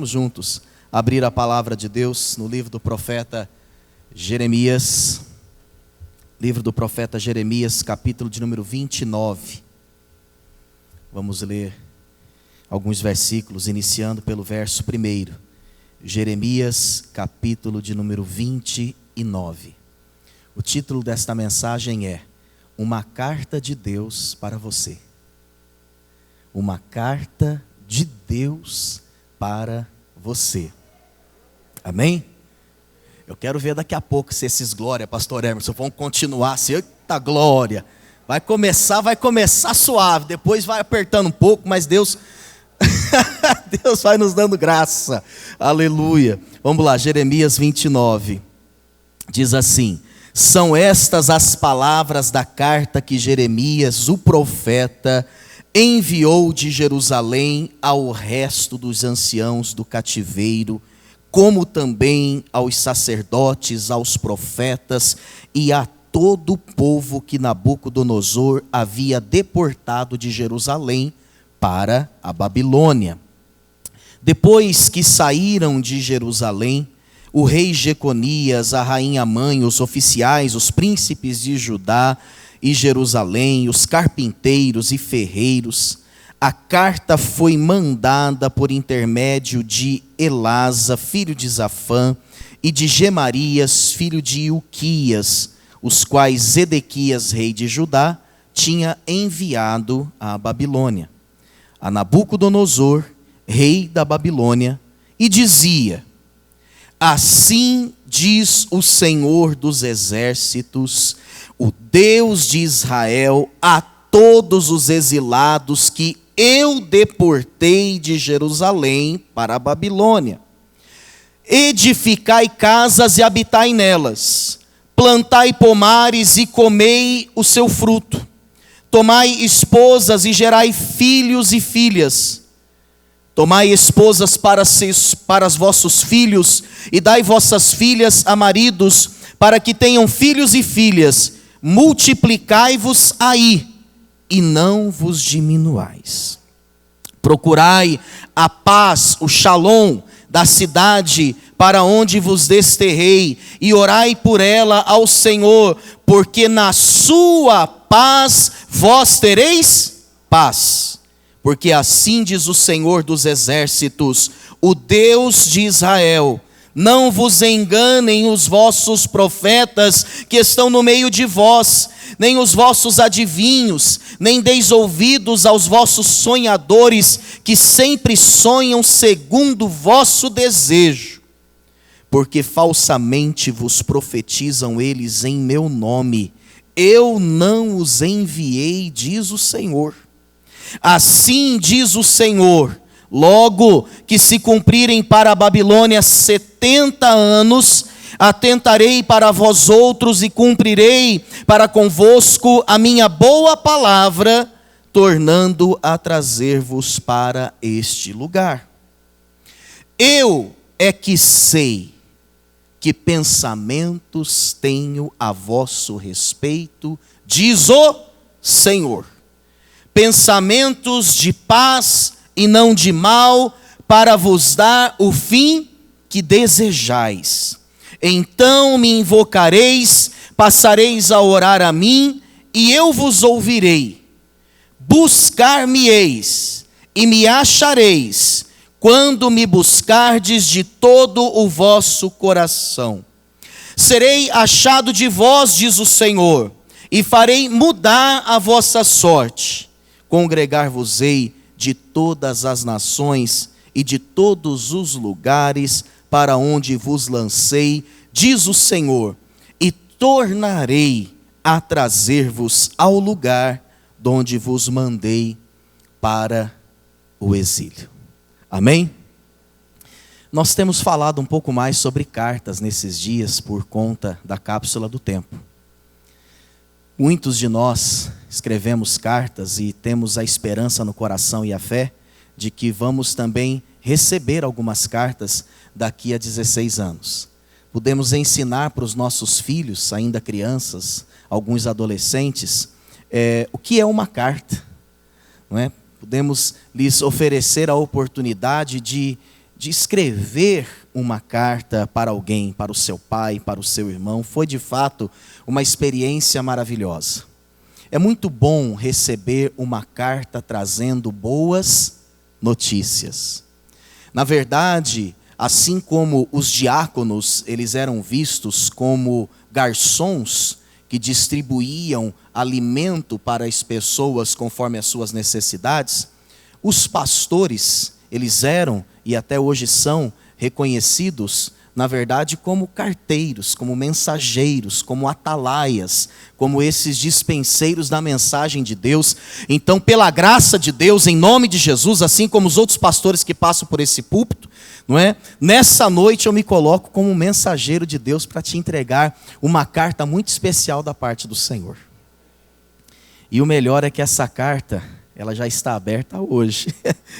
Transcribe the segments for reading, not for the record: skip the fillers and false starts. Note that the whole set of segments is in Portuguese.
Vamos juntos abrir a palavra de Deus no livro do profeta Jeremias. Livro do profeta Jeremias, capítulo de número 29. Vamos ler alguns versículos, iniciando pelo verso 1. Jeremias, capítulo de número 29. O título desta mensagem é: Uma carta de Deus para você. Uma carta de Deus para você. Amém? Eu quero ver daqui a pouco se esses glória, pastor Emerson, vão continuar assim, eita glória. Vai começar suave, depois vai apertando um pouco, mas Deus Deus vai nos dando graça. Aleluia. Vamos lá, Jeremias 29. Diz assim: São estas as palavras da carta que Jeremias, o profeta, enviou de Jerusalém ao resto dos anciãos do cativeiro, como também aos sacerdotes, aos profetas e a todo o povo que Nabucodonosor havia deportado de Jerusalém para a Babilônia. Depois que saíram de Jerusalém, o rei Jeconias, a rainha mãe, os oficiais, os príncipes de Judá e Jerusalém, os carpinteiros e ferreiros, a carta foi mandada por intermédio de Elasa, filho de Zafã, e de Gemarias, filho de Ilquias, os quais Zedequias, rei de Judá, tinha enviado à Babilônia, a Nabucodonosor, rei da Babilônia, e dizia: Assim diz o Senhor dos exércitos, o Deus de Israel, a todos os exilados que eu deportei de Jerusalém para a Babilônia: edificai casas e habitai nelas, plantai pomares e comei o seu fruto, tomai esposas e gerai filhos e filhas, tomai esposas para os vossos filhos e dai vossas filhas a maridos, para que tenham filhos e filhas, multiplicai-vos aí e não vos diminuais. Procurai a paz, o shalom da cidade para onde vos desterrei, e orai por ela ao Senhor, porque na sua paz vós tereis paz. Porque assim diz o Senhor dos exércitos, o Deus de Israel: Não vos enganem os vossos profetas que estão no meio de vós, nem os vossos adivinhos, nem deis ouvidos aos vossos sonhadores, que sempre sonham segundo o vosso desejo. Porque falsamente vos profetizam eles em meu nome. Eu não os enviei, diz o Senhor. Assim diz o Senhor: Logo que se cumprirem para a Babilônia 70 anos, atentarei para vós outros e cumprirei para convosco a minha boa palavra, tornando a trazer-vos para este lugar. Eu é que sei que pensamentos tenho a vosso respeito, diz o Senhor: pensamentos de paz e não de mal, para vos dar o fim que desejais. Então me invocareis, passareis a orar a mim, e eu vos ouvirei. Buscar-me-eis, e me achareis, quando me buscardes de todo o vosso coração. Serei achado de vós, diz o Senhor, e farei mudar a vossa sorte. Congregar-vos-ei de todas as nações e de todos os lugares para onde vos lancei, diz o Senhor, e tornarei a trazer-vos ao lugar de onde vos mandei para o exílio. Amém? Nós temos falado um pouco mais sobre cartas nesses dias por conta da cápsula do tempo. Muitos de nós escrevemos cartas e temos a esperança no coração e a fé de que vamos também receber algumas cartas daqui a 16 anos. Podemos ensinar para os nossos filhos, ainda crianças, alguns adolescentes, o que é uma carta, não é? Podemos lhes oferecer a oportunidade de de escrever uma carta para alguém, para o seu pai, para o seu irmão, foi de fato uma experiência maravilhosa. É muito bom receber uma carta trazendo boas notícias. Na verdade, assim como os diáconos, eles eram vistos como garçons que distribuíam alimento para as pessoas conforme as suas necessidades, os pastores, eles eram e até hoje são reconhecidos, na verdade, como carteiros, como mensageiros, como atalaias, como esses dispenseiros da mensagem de Deus. Então, pela graça de Deus, em nome de Jesus, assim como os outros pastores que passam por esse púlpito, não é? Nessa noite eu me coloco como mensageiro de Deus para te entregar uma carta muito especial da parte do Senhor. E o melhor é que essa carta, ela já está aberta hoje.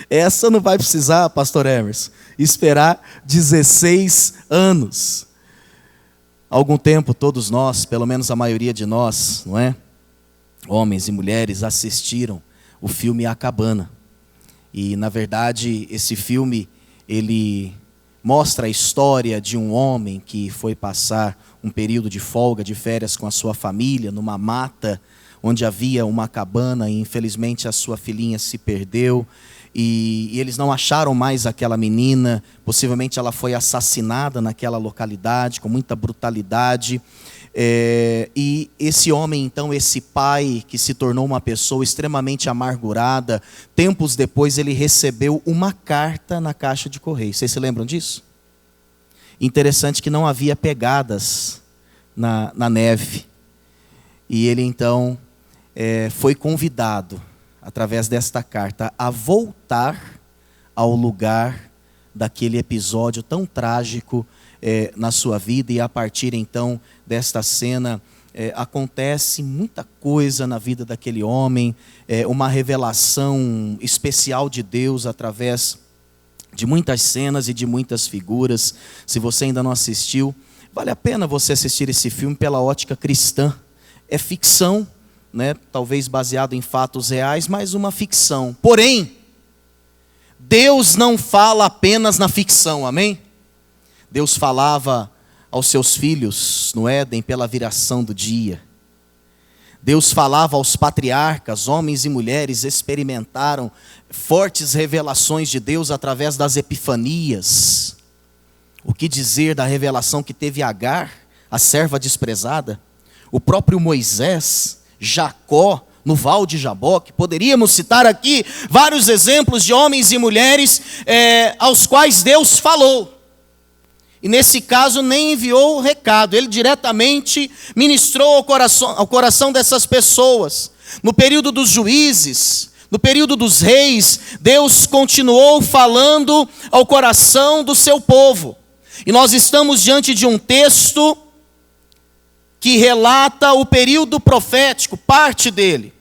Essa não vai precisar, pastor Emerson, esperar 16 anos. Há algum tempo todos nós, pelo menos a maioria de nós, não é? Homens e mulheres assistiram o filme A Cabana. E na verdade esse filme, ele mostra a história de um homem que foi passar um período de folga, de férias com a sua família, numa mata, onde havia uma cabana e infelizmente a sua filhinha se perdeu. E eles não acharam mais aquela menina, possivelmente ela foi assassinada naquela localidade, com muita brutalidade. E esse homem, então, esse pai que se tornou uma pessoa extremamente amargurada, tempos depois ele recebeu uma carta na caixa de correio. Vocês se lembram disso? Interessante que não havia pegadas na neve. E ele então foi convidado, através desta carta, a voltar ao lugar daquele episódio tão trágico na sua vida. E a partir então desta cena acontece muita coisa na vida daquele homem, uma revelação especial de Deus através de muitas cenas e de muitas figuras. Se você ainda não assistiu, vale a pena você assistir esse filme pela ótica cristã. É ficção, né? Talvez baseado em fatos reais, mas uma ficção. Porém, Deus não fala apenas na ficção, amém? Deus falava aos seus filhos no Éden pela viração do dia. Deus falava aos patriarcas, homens e mulheres experimentaram fortes revelações de Deus através das epifanias. O que dizer da revelação que teve Agar, a serva desprezada? O próprio Moisés, Jacó, no Val de Jaboque. Poderíamos citar aqui vários exemplos de homens e mulheres aos quais Deus falou. E nesse caso nem enviou o recado, ele diretamente ministrou ao coração dessas pessoas. No período dos juízes, no período dos reis, Deus continuou falando ao coração do seu povo. E nós estamos diante de um texto que relata o período profético, parte dele.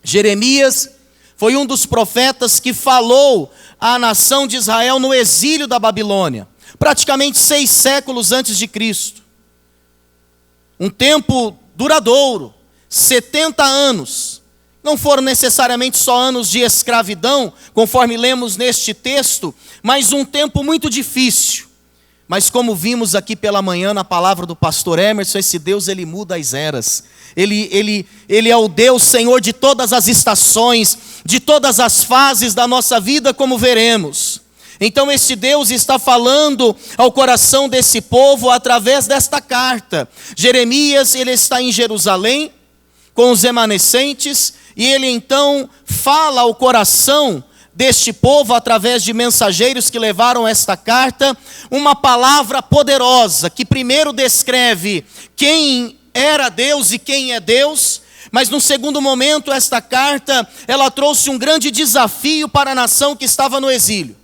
Jeremias foi um dos profetas que falou à nação de Israel no exílio da Babilônia, praticamente 6 séculos antes de Cristo. Um tempo duradouro, 70 anos. Não foram necessariamente só anos de escravidão, conforme lemos neste texto, mas um tempo muito difícil. Mas como vimos aqui pela manhã na palavra do pastor Emerson, esse Deus, ele muda as eras. Ele é o Deus Senhor de todas as estações, de todas as fases da nossa vida, como veremos. Então esse Deus está falando ao coração desse povo através desta carta. Jeremias, ele está em Jerusalém com os remanescentes, e ele então fala ao coração deste povo, através de mensageiros que levaram esta carta, uma palavra poderosa, que primeiro descreve quem era Deus e quem é Deus, mas no segundo momento esta carta, ela trouxe um grande desafio para a nação que estava no exílio.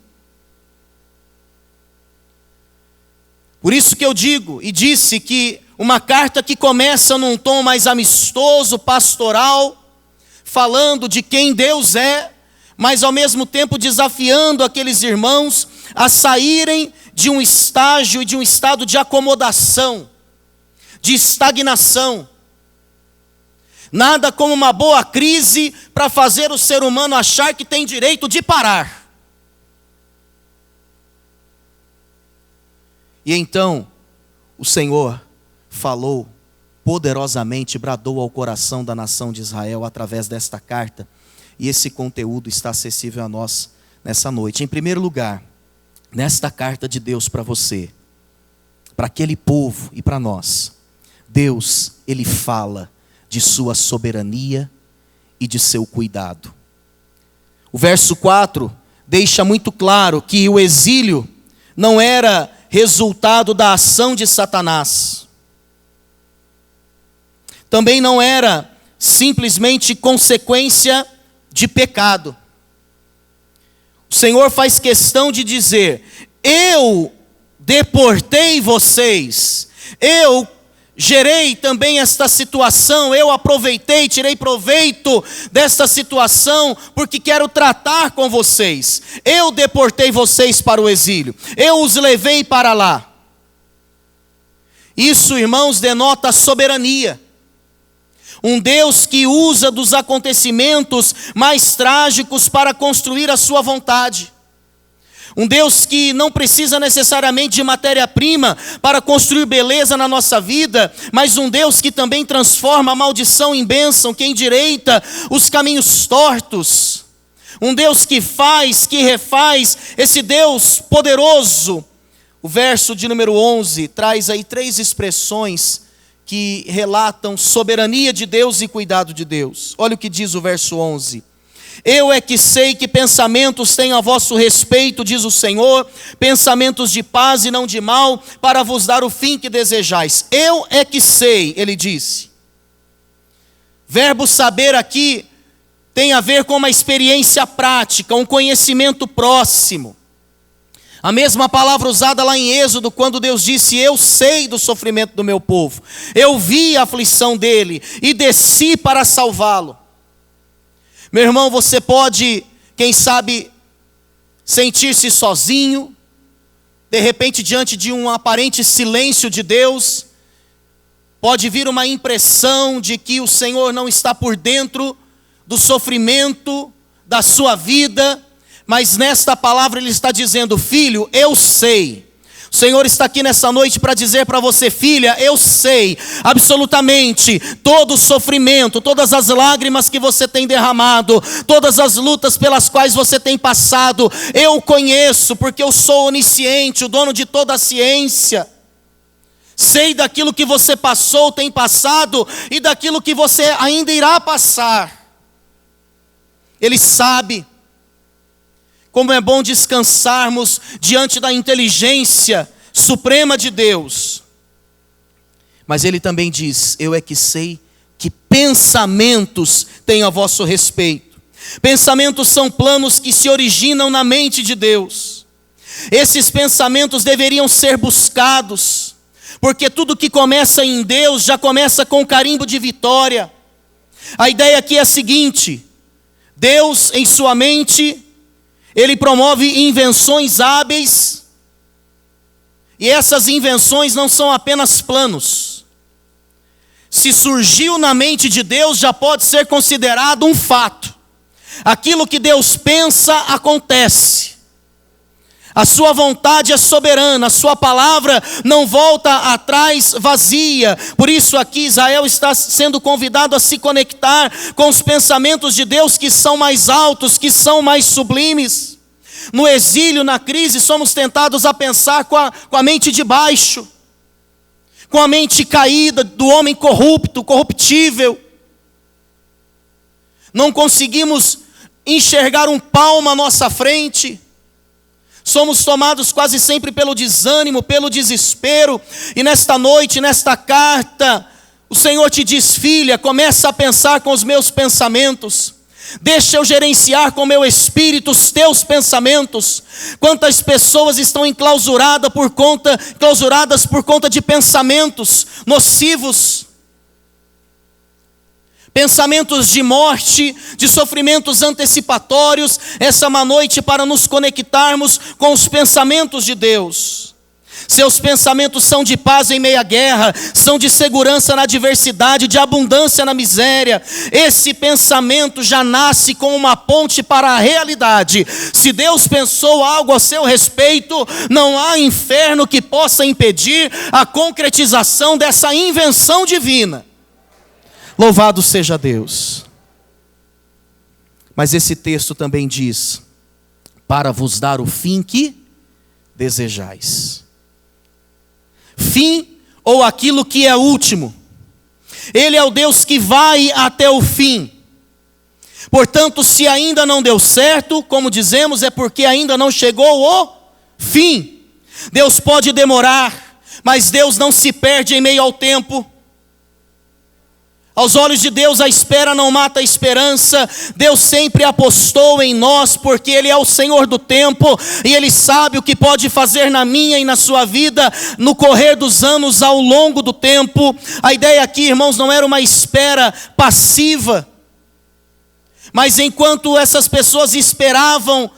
Por isso que eu digo e disse que uma carta que começa num tom mais amistoso, pastoral, falando de quem Deus é, mas ao mesmo tempo desafiando aqueles irmãos a saírem de um estágio e de um estado de acomodação, de estagnação. Nada como uma boa crise para fazer o ser humano achar que tem direito de parar. E então o Senhor falou poderosamente, bradou ao coração da nação de Israel através desta carta. E esse conteúdo está acessível a nós nessa noite. Em primeiro lugar, nesta carta de Deus para você, para aquele povo e para nós, Deus, Ele fala de sua soberania e de seu cuidado. O verso 4 deixa muito claro que o exílio não era resultado da ação de Satanás. Também não era simplesmente consequência de pecado. O Senhor faz questão de dizer: eu deportei vocês, eu gerei também esta situação, eu aproveitei, tirei proveito desta situação, porque quero tratar com vocês. Eu deportei vocês para o exílio, eu os levei para lá. Isso, irmãos, denota soberania. Um Deus que usa dos acontecimentos mais trágicos para construir a sua vontade. Um Deus que não precisa necessariamente de matéria-prima para construir beleza na nossa vida, mas um Deus que também transforma a maldição em bênção, que endireita os caminhos tortos. Um Deus que faz, que refaz, esse Deus poderoso. O verso de número 11 traz aí 3 expressões que relatam soberania de Deus e cuidado de Deus. Olha o que diz o verso 11. Eu é que sei que pensamentos tenho a vosso respeito, diz o Senhor, pensamentos de paz e não de mal, para vos dar o fim que desejais. Eu é que sei, ele disse. Verbo saber aqui tem a ver com uma experiência prática, um conhecimento próximo. A mesma palavra usada lá em Êxodo, quando Deus disse: eu sei do sofrimento do meu povo, eu vi a aflição dele e desci para salvá-lo. Meu irmão, você pode, quem sabe, sentir-se sozinho, de repente diante de um aparente silêncio de Deus, pode vir uma impressão de que o Senhor não está por dentro do sofrimento da sua vida, mas nesta palavra Ele está dizendo: filho, eu sei. O Senhor está aqui nessa noite para dizer para você: filha, eu sei absolutamente todo o sofrimento, todas as lágrimas que você tem derramado, todas as lutas pelas quais você tem passado, eu conheço, porque eu sou onisciente, o dono de toda a ciência. Sei daquilo que você passou, tem passado, e daquilo que você ainda irá passar. Ele sabe. Como é bom descansarmos diante da inteligência suprema de Deus. Mas Ele também diz: eu é que sei que pensamentos tenho a vosso respeito. Pensamentos são planos que se originam na mente de Deus. Esses pensamentos deveriam ser buscados, porque tudo que começa em Deus já começa com carimbo de vitória. A ideia aqui é a seguinte: Deus em sua mente, Ele promove invenções hábeis, e essas invenções não são apenas planos. Se surgiu na mente de Deus, já pode ser considerado um fato. Aquilo que Deus pensa, acontece. A sua vontade é soberana, a sua palavra não volta atrás vazia. Por isso aqui Israel está sendo convidado a se conectar com os pensamentos de Deus, que são mais altos, que são mais sublimes. No exílio, na crise, somos tentados a pensar com a mente de baixo, com a mente caída do homem corrupto, corruptível. Não conseguimos enxergar um palmo à nossa frente. Somos tomados quase sempre pelo desânimo, pelo desespero. E nesta noite, nesta carta, o Senhor te diz: filha, começa a pensar com os meus pensamentos. Deixa eu gerenciar com o meu espírito os teus pensamentos. Quantas pessoas estão enclausuradas por conta de pensamentos nocivos. Pensamentos de morte, de sofrimentos antecipatórios. Essa é uma noite para nos conectarmos com os pensamentos de Deus. Seus pensamentos são de paz em meio à guerra, são de segurança na adversidade, de abundância na miséria. Esse pensamento já nasce com uma ponte para a realidade. Se Deus pensou algo a seu respeito, não há inferno que possa impedir a concretização dessa invenção divina. Louvado seja Deus. Mas esse texto também diz: para vos dar o fim que desejais. Fim ou aquilo que é último. Ele é o Deus que vai até o fim. Portanto, se ainda não deu certo, como dizemos, é porque ainda não chegou o fim. Deus pode demorar, mas Deus não se perde em meio ao tempo. Aos olhos de Deus, a espera não mata a esperança. Deus sempre apostou em nós, porque Ele é o Senhor do tempo, e Ele sabe o que pode fazer na minha e na sua vida, no correr dos anos, ao longo do tempo. A ideia aqui, irmãos, não era uma espera passiva, mas enquanto essas pessoas esperavam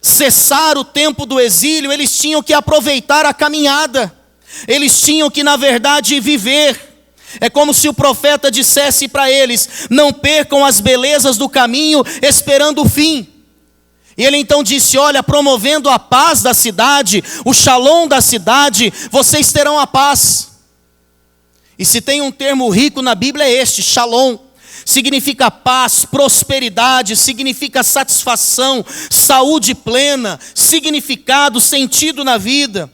cessar o tempo do exílio, eles tinham que aproveitar a caminhada, eles tinham que, na verdade, viver. É como se o profeta dissesse para eles: não percam as belezas do caminho esperando o fim. E ele então disse: olha, promovendo a paz da cidade, o shalom da cidade, vocês terão a paz. E se tem um termo rico na Bíblia é este: shalom. Significa paz, prosperidade, significa satisfação, saúde plena, significado, sentido na vida.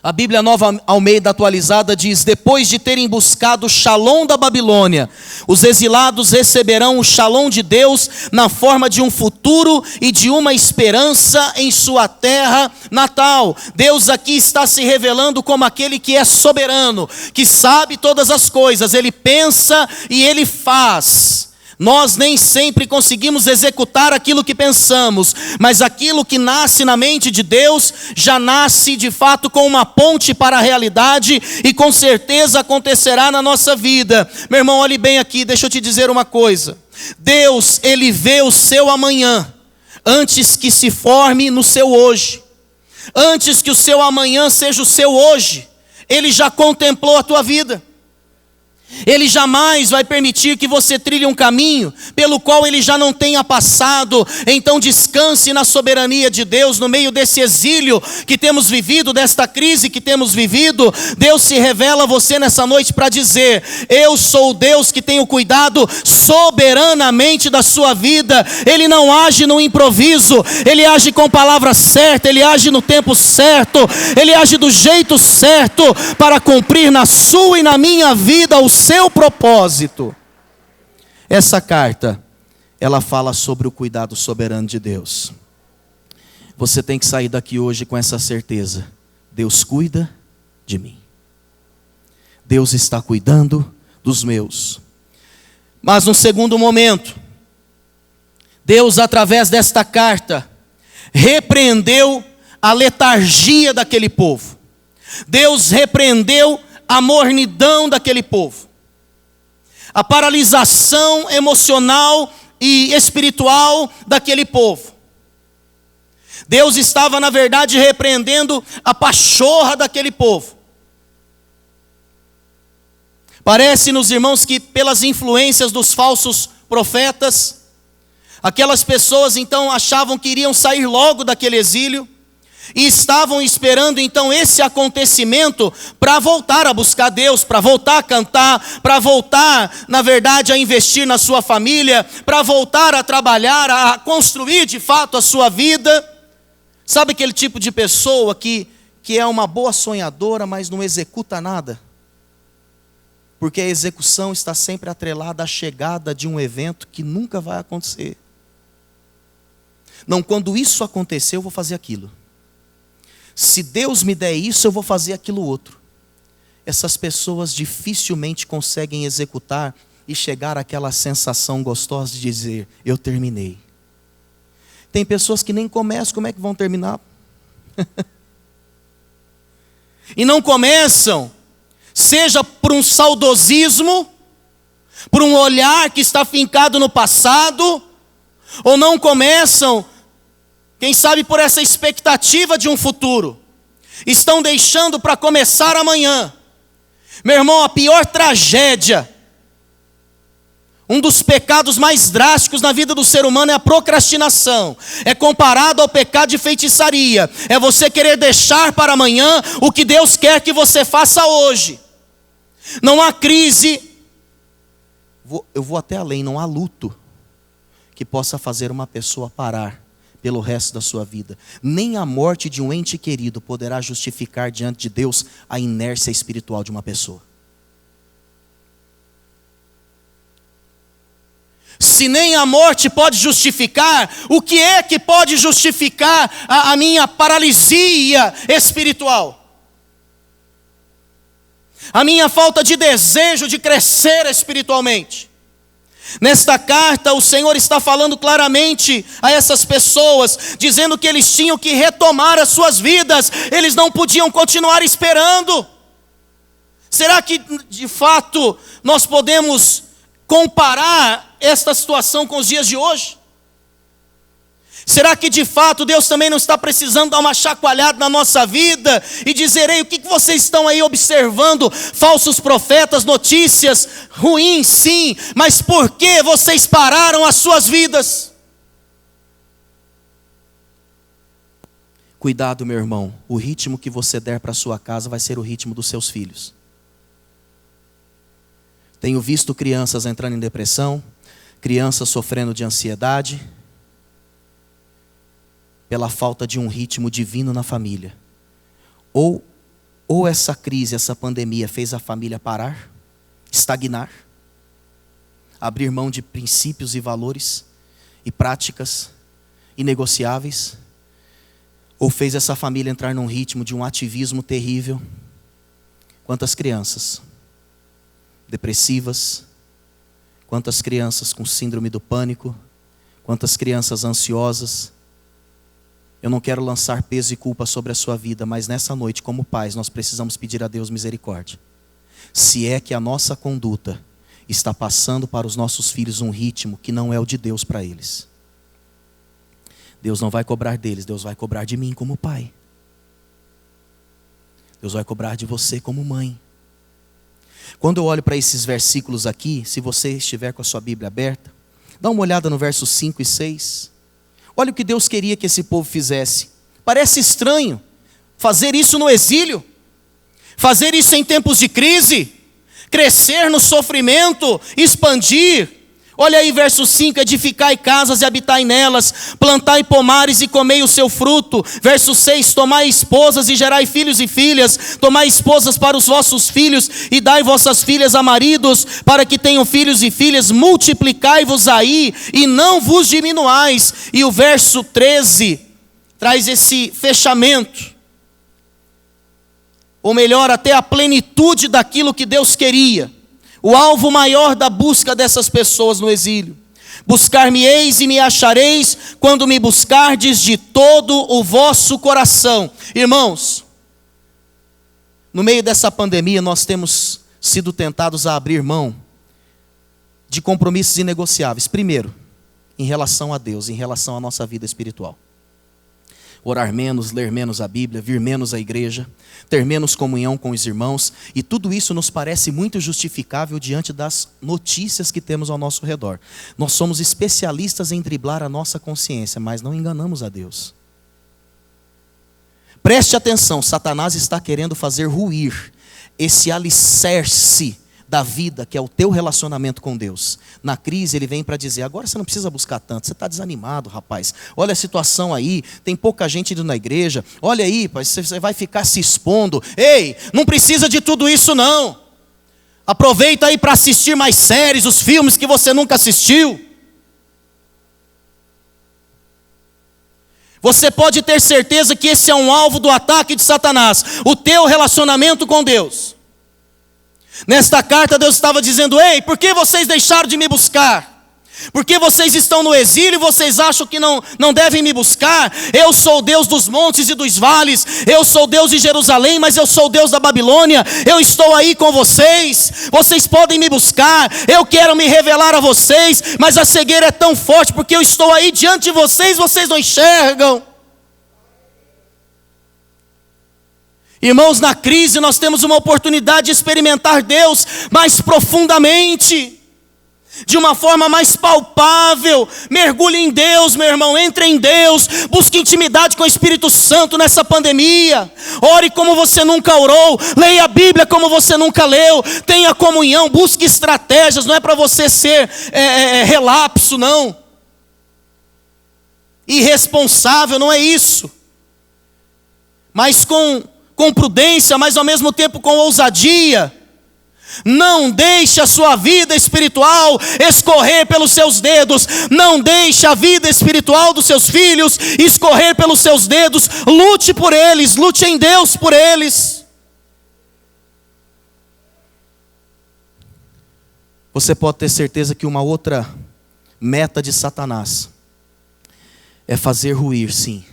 A Bíblia Nova Almeida Atualizada diz: depois de terem buscado o shalom da Babilônia, os exilados receberão o shalom de Deus na forma de um futuro e de uma esperança em sua terra natal. Deus aqui está se revelando como aquele que é soberano, que sabe todas as coisas. Ele pensa e Ele faz. Nós nem sempre conseguimos executar aquilo que pensamos, mas aquilo que nasce na mente de Deus, já nasce de fato com uma ponte para a realidade, e com certeza acontecerá na nossa vida. Meu irmão, olhe bem aqui, deixa eu te dizer uma coisa. Deus, Ele vê o seu amanhã, antes que se forme no seu hoje. Antes que o seu amanhã seja o seu hoje, Ele já contemplou a tua vida. Ele jamais vai permitir que você trilhe um caminho pelo qual Ele já não tenha passado. Então descanse na soberania de Deus. No meio desse exílio que temos vivido, desta crise que temos vivido, Deus se revela a você nessa noite para dizer: eu sou o Deus que tenho cuidado soberanamente da sua vida. Ele não age no improviso, Ele age com palavra certa, Ele age no tempo certo, Ele age do jeito certo para cumprir na sua e na minha vida o seu propósito. Essa carta, ela fala sobre o cuidado soberano de Deus. Você tem que sair daqui hoje com essa certeza: Deus cuida de mim. Deus está cuidando dos meus. Mas no segundo momento, Deus, através desta carta, repreendeu a letargia daquele povo. Deus repreendeu a mornidão daquele povo, a paralisação emocional e espiritual daquele povo. Deus estava, na verdade, repreendendo a pachorra daquele povo. Parece-nos, irmãos, que pelas influências dos falsos profetas, aquelas pessoas então achavam que iriam sair logo daquele exílio, e estavam esperando então esse acontecimento para voltar a buscar Deus, para voltar a cantar, para voltar, na verdade, a investir na sua família, para voltar a trabalhar, a construir de fato a sua vida. Sabe aquele tipo de pessoa que é uma boa sonhadora, mas não executa nada? Porque a execução está sempre atrelada à chegada de um evento que nunca vai acontecer. Não, quando isso acontecer, eu vou fazer aquilo. Se Deus me der isso, eu vou fazer aquilo outro. Essas pessoas dificilmente conseguem executar e chegar àquela sensação gostosa de dizer: eu terminei. Tem pessoas que nem começam, como é que vão terminar? E não começam, seja por um saudosismo, por um olhar que está fincado no passado, ou não começam, quem sabe, por essa expectativa de um futuro. estão deixando para começar amanhã. Meu irmão, a pior tragédia, um dos pecados mais drásticos na vida do ser humano é a procrastinação. É comparado ao pecado de feitiçaria. É você querer deixar para amanhã o que Deus quer que você faça hoje. Não há crise, eu vou até além, não há luto que possa fazer uma pessoa parar pelo resto da sua vida. Nem a morte de um ente querido poderá justificar diante de Deus a inércia espiritual de uma pessoa. Se nem a morte pode justificar, o que é que pode justificar a minha paralisia espiritual? A minha falta de desejo de crescer espiritualmente. Nesta carta, o Senhor está falando claramente a essas pessoas, dizendo que eles tinham que retomar as suas vidas, eles não podiam continuar esperando. Será que, de fato, nós podemos comparar esta situação com os dias de hoje? Será que de fato Deus também não está precisando dar uma chacoalhada na nossa vida e dizer: ei, o que vocês estão aí observando? Falsos profetas, notícias ruins, sim, mas por que vocês pararam as suas vidas? Cuidado, meu irmão, o ritmo que você der para a sua casa vai ser o ritmo dos seus filhos. Tenho visto crianças entrando em depressão, crianças sofrendo de ansiedade, pela falta de um ritmo divino na família. Ou essa crise, essa pandemia fez a família parar, estagnar, abrir mão de princípios e valores e práticas inegociáveis, ou fez essa família entrar num ritmo de um ativismo terrível. Quantas crianças depressivas, quantas crianças com síndrome do pânico, quantas crianças ansiosas. Eu não quero lançar peso e culpa sobre a sua vida, mas nessa noite, como pais, nós precisamos pedir a Deus misericórdia. Se é que a nossa conduta está passando para os nossos filhos um ritmo que não é o de Deus para eles, Deus não vai cobrar deles, Deus vai cobrar de mim como pai. Deus vai cobrar de você como mãe. Quando eu olho para esses versículos aqui, se você estiver com a sua Bíblia aberta, dá uma olhada no versos 5 e 6. Olha o que Deus queria que esse povo fizesse. Parece estranho fazer isso no exílio, fazer isso em tempos de crise, crescer no sofrimento, expandir. Olha aí verso 5, edificai casas e habitai nelas, plantai pomares e comei o seu fruto. Verso 6, tomai esposas e gerai filhos e filhas, tomai esposas para os vossos filhos e dai vossas filhas a maridos, para que tenham filhos e filhas, multiplicai-vos aí e não vos diminuais. E o verso 13 traz esse fechamento, ou melhor, até a plenitude daquilo que Deus queria. O alvo maior da busca dessas pessoas no exílio: buscar-me-eis e me achareis, quando me buscardes de todo o vosso coração. Irmãos, no meio dessa pandemia nós temos sido tentados a abrir mão de compromissos inegociáveis. Primeiro, em relação a Deus, em relação à nossa vida espiritual. Orar menos, ler menos a Bíblia, vir menos à igreja, ter menos comunhão com os irmãos, e tudo isso nos parece muito justificável diante das notícias que temos ao nosso redor. Nós somos especialistas em driblar a nossa consciência, mas não enganamos a Deus. Preste atenção, Satanás está querendo fazer ruir esse alicerce da vida, que é o teu relacionamento com Deus. Na crise ele vem para dizer: agora você não precisa buscar tanto, você está desanimado, rapaz. Olha a situação aí, tem pouca gente indo na igreja. Olha aí, rapaz, você vai ficar se expondo. Ei, não precisa de tudo isso não. Aproveita aí para assistir mais séries, os filmes que você nunca assistiu. Você pode ter certeza que esse é um alvo do ataque de Satanás, o teu relacionamento com Deus. Nesta carta Deus estava dizendo: ei, por que vocês deixaram de me buscar? Por que vocês estão no exílio e vocês acham que não devem me buscar? Eu sou o Deus dos montes e dos vales, eu sou o Deus de Jerusalém, mas eu sou o Deus da Babilônia. Eu estou aí com vocês, vocês podem me buscar, eu quero me revelar a vocês, mas a cegueira é tão forte, porque eu estou aí diante de vocês, vocês não enxergam. Irmãos, na crise nós temos uma oportunidade de experimentar Deus mais profundamente, de uma forma mais palpável. Mergulhe em Deus, meu irmão, entre em Deus, busque intimidade com o Espírito Santo nessa pandemia. Ore como você nunca orou, leia a Bíblia como você nunca leu, tenha comunhão, busque estratégias. Não é para você ser relapso, não, irresponsável, não é isso, mas com prudência, mas ao mesmo tempo com ousadia. Não deixe a sua vida espiritual escorrer pelos seus dedos. Não deixe a vida espiritual dos seus filhos escorrer pelos seus dedos. Lute por eles, lute em Deus por eles. Você pode ter certeza que uma outra meta de Satanás é fazer ruir, sim,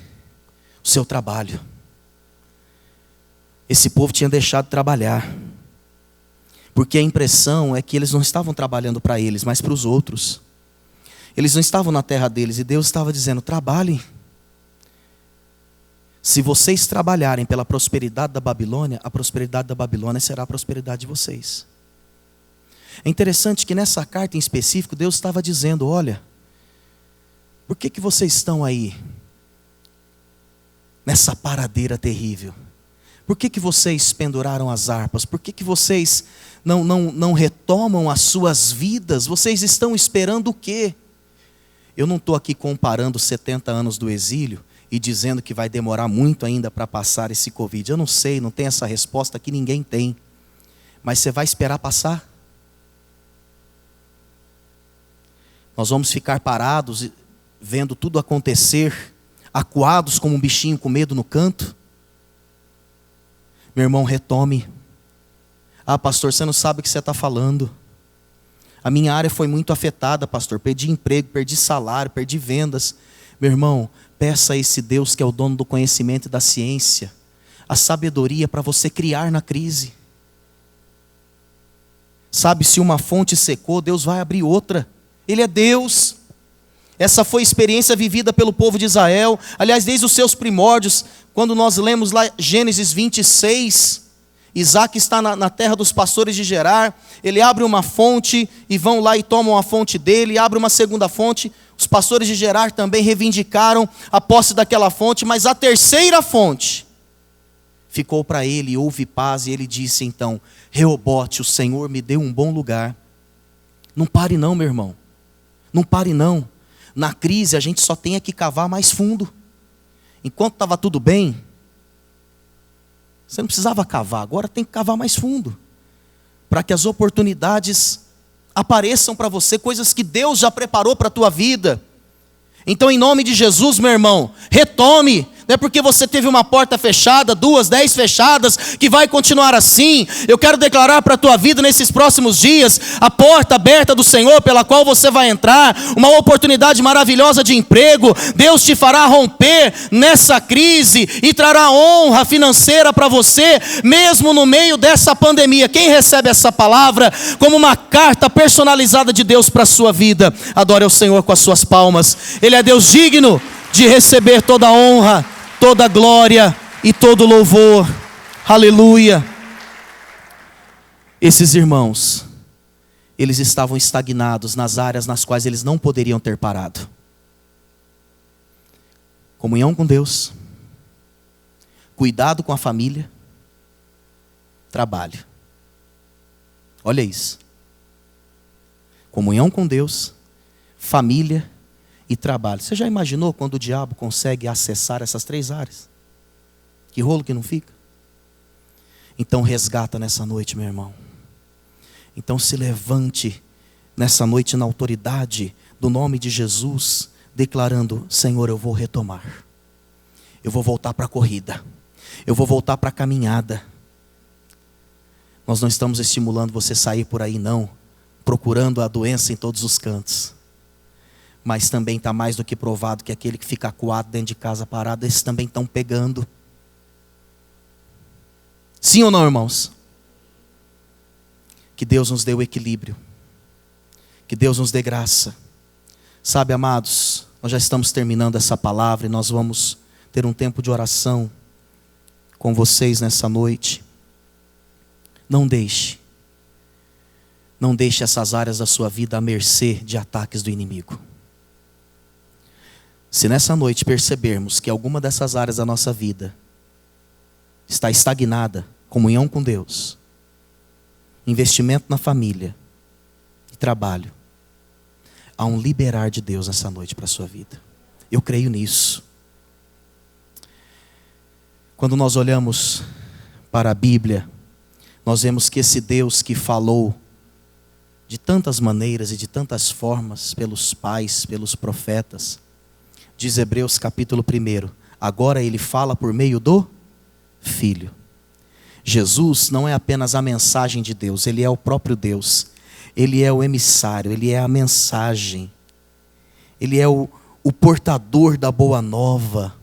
o seu trabalho. Esse povo tinha deixado de trabalhar, porque a impressão é que eles não estavam trabalhando para eles, mas para os outros. Eles não estavam na terra deles, e Deus estava dizendo: trabalhem. Se vocês trabalharem pela prosperidade da Babilônia, a prosperidade da Babilônia será a prosperidade de vocês. É interessante que nessa carta em específico, Deus estava dizendo: olha, por que vocês estão aí, nessa paradeira terrível? Por que vocês penduraram as harpas? Por que vocês não retomam as suas vidas? Vocês estão esperando o quê? Eu não estou aqui comparando 70 anos do exílio e dizendo que vai demorar muito ainda para passar esse Covid. Eu não sei, não tem essa resposta que ninguém tem. Mas você vai esperar passar? Nós vamos ficar parados, vendo tudo acontecer, acuados como um bichinho com medo no canto? Meu irmão, retome. Ah, pastor, você não sabe o que você está falando. A minha área foi muito afetada, pastor. Perdi emprego, perdi salário, perdi vendas. Meu irmão, peça a esse Deus que é o dono do conhecimento e da ciência a sabedoria para você criar na crise. Sabe, se uma fonte secou, Deus vai abrir outra. Ele é Deus. Essa foi a experiência vivida pelo povo de Israel. Aliás, desde os seus primórdios, quando nós lemos lá Gênesis 26, Isaac está na terra dos pastores de Gerar. Ele abre uma fonte e vão lá e tomam a fonte dele. Abre uma segunda fonte. Os pastores de Gerar também reivindicaram a posse daquela fonte. Mas a terceira fonte ficou para ele e houve paz. E ele disse então: Reobote, o Senhor me deu um bom lugar. Não pare não, meu irmão. Não pare não. Na crise a gente só tem que cavar mais fundo. Enquanto estava tudo bem, você não precisava cavar, agora tem que cavar mais fundo, para que as oportunidades apareçam para você, coisas que Deus já preparou para a tua vida. Então, em nome de Jesus, meu irmão, retome. Não é porque você teve uma porta fechada, 2, 10 fechadas, que vai continuar assim. Eu quero declarar para a tua vida nesses próximos dias a porta aberta do Senhor pela qual você vai entrar, uma oportunidade maravilhosa de emprego. Deus te fará romper nessa crise e trará honra financeira para você, mesmo no meio dessa pandemia. Quem recebe essa palavra como uma carta personalizada de Deus para a sua vida, adore ao Senhor com as suas palmas. Ele é Deus digno de receber toda a honra, toda a glória e todo o louvor. Aleluia. Esses irmãos, eles estavam estagnados nas áreas nas quais eles não poderiam ter parado. Comunhão com Deus, cuidado com a família, trabalho. Olha isso. Comunhão com Deus, família e trabalho. Você já imaginou quando o diabo consegue acessar essas 3 áreas? Que rolo que não fica? Então resgata nessa noite, meu irmão. Então se levante nessa noite na autoridade do nome de Jesus, declarando: Senhor, eu vou retomar. Eu vou voltar para a corrida. Eu vou voltar para a caminhada. Nós não estamos estimulando você sair por aí, não, procurando a doença em todos os cantos. Mas também está mais do que provado que aquele que fica acuado dentro de casa parado, esses também estão pegando. Sim ou não, irmãos? Que Deus nos dê o equilíbrio. Que Deus nos dê graça. Sabe, amados, nós já estamos terminando essa palavra e nós vamos ter um tempo de oração. com vocês nessa noite. Não deixe essas áreas da sua vida à mercê de ataques do inimigo. Se nessa noite percebermos que alguma dessas áreas da nossa vida está estagnada, comunhão com Deus, investimento na família e trabalho, há um liberar de Deus nessa noite para a sua vida. Eu creio nisso. Quando nós olhamos para a Bíblia, nós vemos que esse Deus que falou de tantas maneiras e de tantas formas pelos pais, pelos profetas, diz Hebreus capítulo 1, agora Ele fala por meio do Filho. Jesus não é apenas a mensagem de Deus, Ele é o próprio Deus. Ele é o emissário, Ele é a mensagem. Ele é o portador da boa nova.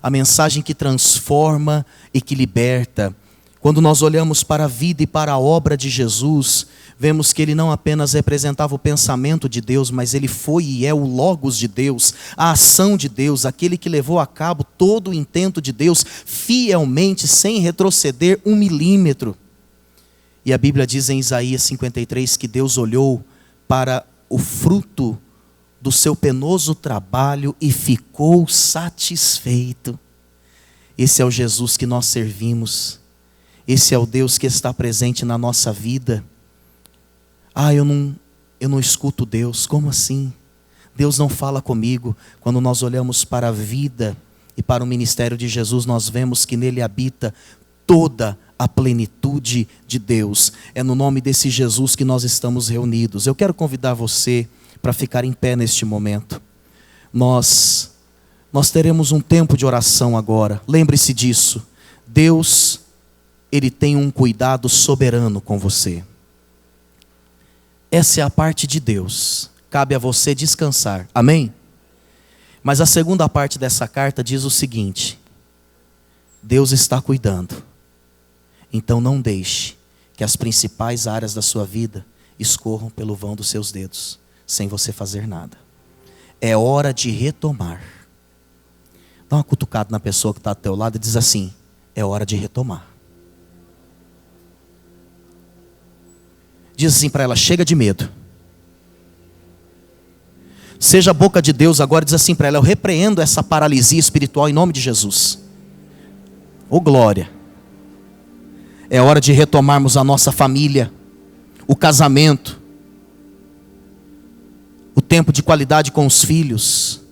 A mensagem que transforma e que liberta. Quando nós olhamos para a vida e para a obra de Jesus, vemos que Ele não apenas representava o pensamento de Deus, mas Ele foi e é o Logos de Deus, a ação de Deus, aquele que levou a cabo todo o intento de Deus, fielmente, sem retroceder 1 milímetro. E a Bíblia diz em Isaías 53 que Deus olhou para o fruto do seu penoso trabalho e ficou satisfeito. Esse é o Jesus que nós servimos. Esse é o Deus que está presente na nossa vida. Eu não escuto Deus. Como assim? Deus não fala comigo. Quando nós olhamos para a vida e para o ministério de Jesus, nós vemos que nele habita toda a plenitude de Deus. É no nome desse Jesus que nós estamos reunidos. Eu quero convidar você para ficar em pé neste momento. Nós teremos um tempo de oração agora. Lembre-se disso. Deus, Ele tem um cuidado soberano com você. Essa é a parte de Deus. Cabe a você descansar. Amém? Mas a segunda parte dessa carta diz o seguinte: Deus está cuidando. Então não deixe que as principais áreas da sua vida escorram pelo vão dos seus dedos, sem você fazer nada. É hora de retomar. Dá uma cutucada na pessoa que está ao teu lado e diz assim: é hora de retomar. Diz assim para ela: chega de medo. Seja a boca de Deus agora, diz assim para ela: eu repreendo essa paralisia espiritual em nome de Jesus. Ô glória. É hora de retomarmos a nossa família, o casamento, o tempo de qualidade com os filhos.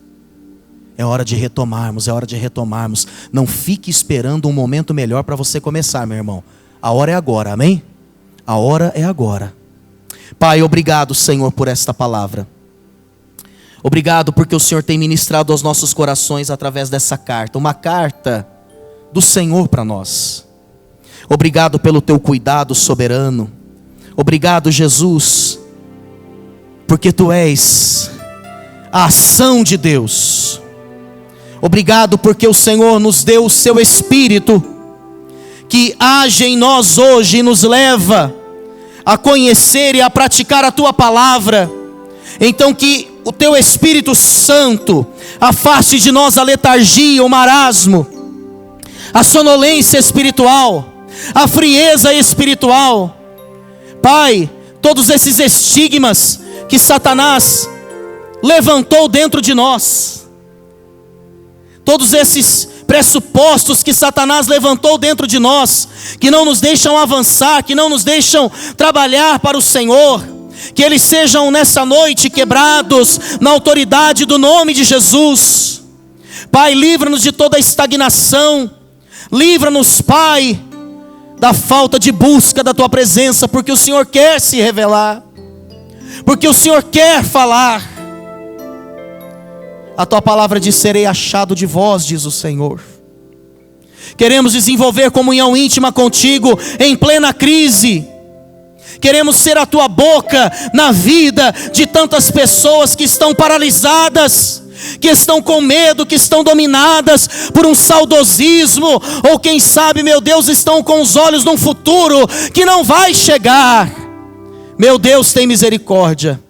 É hora de retomarmos, é hora de retomarmos. Não fique esperando um momento melhor para você começar, meu irmão. A hora é agora, amém? A hora é agora. Pai, obrigado, Senhor, por esta palavra. Obrigado porque o Senhor tem ministrado aos nossos corações através dessa carta. Uma carta do Senhor para nós. Obrigado pelo teu cuidado soberano. Obrigado, Jesus, porque tu és a ação de Deus. Obrigado porque o Senhor nos deu o seu Espírito, que age em nós hoje e nos leva a conhecer e a praticar a tua palavra. Então que o teu Espírito Santo afaste de nós a letargia, o marasmo, a sonolência espiritual, a frieza espiritual. Pai, todos esses estigmas que Satanás levantou dentro de nós, todos esses pressupostos que Satanás levantou dentro de nós, que não nos deixam avançar, que não nos deixam trabalhar para o Senhor, que eles sejam nessa noite quebrados na autoridade do nome de Jesus. Pai, livra-nos de toda estagnação. Livra-nos, Pai, da falta de busca da tua presença, porque o Senhor quer se revelar, porque o Senhor quer falar. A tua palavra diz: serei achado de vós, diz o Senhor. Queremos desenvolver comunhão íntima contigo em plena crise. Queremos ser a tua boca na vida de tantas pessoas que estão paralisadas, que estão com medo, que estão dominadas por um saudosismo, ou quem sabe, meu Deus, estão com os olhos num futuro que não vai chegar. Meu Deus, tem misericórdia.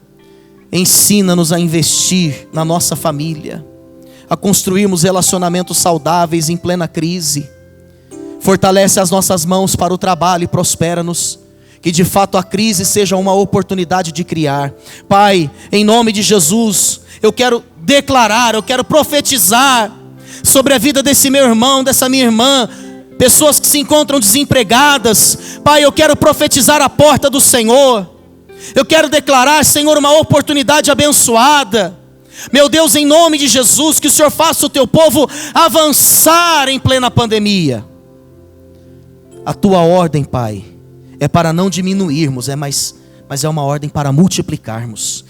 Ensina-nos a investir na nossa família, a construirmos relacionamentos saudáveis em plena crise. Fortalece as nossas mãos para o trabalho e prospera-nos. Que de fato a crise seja uma oportunidade de criar. Pai, em nome de Jesus, eu quero declarar, eu quero profetizar sobre a vida desse meu irmão, dessa minha irmã, pessoas que se encontram desempregadas. Pai, eu quero profetizar a porta do Senhor. Eu quero declarar, Senhor, uma oportunidade abençoada. Meu Deus, em nome de Jesus, que o Senhor faça o teu povo avançar em plena pandemia. A tua ordem, Pai, é para não diminuirmos, mas é uma ordem para multiplicarmos.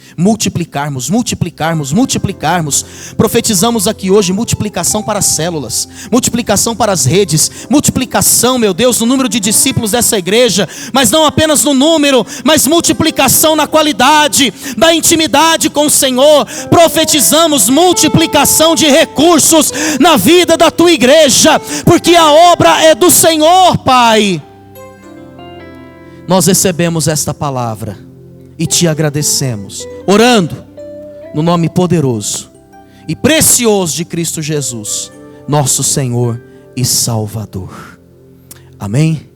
Profetizamos aqui hoje multiplicação para as células, multiplicação para as redes, multiplicação, meu Deus, no número de discípulos dessa igreja, mas não apenas no número, mas multiplicação na qualidade, da intimidade com o Senhor. Profetizamos multiplicação de recursos na vida da tua igreja, porque a obra é do Senhor, Pai. Nós recebemos esta palavra e te agradecemos, orando no nome poderoso e precioso de Cristo Jesus, nosso Senhor e Salvador. Amém?